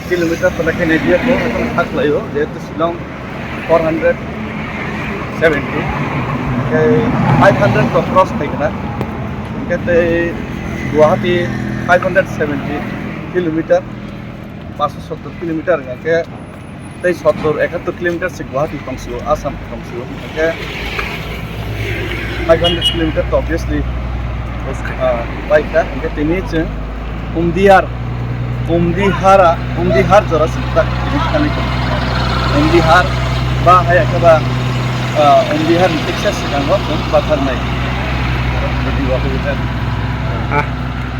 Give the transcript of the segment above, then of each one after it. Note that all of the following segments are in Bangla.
kilometer pada kena dia ko akan hak layo dia tu Shillong 470 ke 500 ko cross thai kana ke te Guwahati 570 kilometer 570 kilometer ke te 71 kilometer se Guwahati tongsu Assam tongsu ke 500 kilometer to obviously baik ka ke tini che Umdihar jora sikta kini ko Umdihar ba haya ka ba Umdihar Texas kan ho bathar nai jadi waktu itu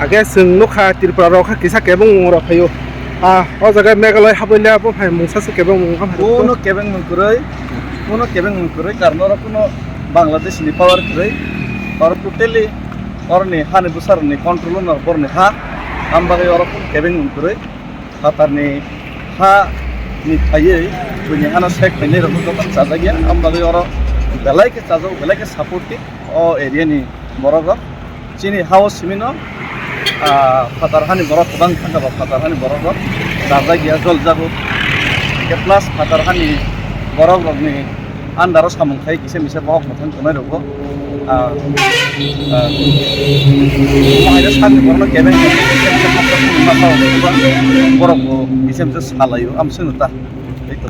আগে जोंनुखा त्रिपुरा खा किसा केबं रा फायो ओ जागा मेघालय हाबैला बो फाय मुंसासे केबं मुंगा কোনো কেবেং মুকুরই কারণ ওরা কোনো বাংলাদেশনি পাওয়ার করে আর টোটালি অরনি হানে বুসারনি কন্ট্রোল না বরনি হা আমবাগে ওরা কোন কেবেং মুকুরই হাতারনি হা নি থাইয়ে বুনি হানা শেখ ফাইনে রকম তো চাজা গিয়া আমবাগে ওরা বেলাইকে চাজাও বেলাইকে সাপোর্টি ও এরিয়ানি বড়গর চিনি হাওস সিমিনো ফাতারহানি বড় গোবাং থাকা ফাতারহানি বড়গর চাজা গিয়া জল যাবো প্লাস ফাতারহানি বড়গরনি আন্দারও সামুখাই কিসে মিসে বহক মতন তোমায় রব সামনে বড় কেবেন বড় কিসে মিসে সালাইও আমি শুনুতা এই তো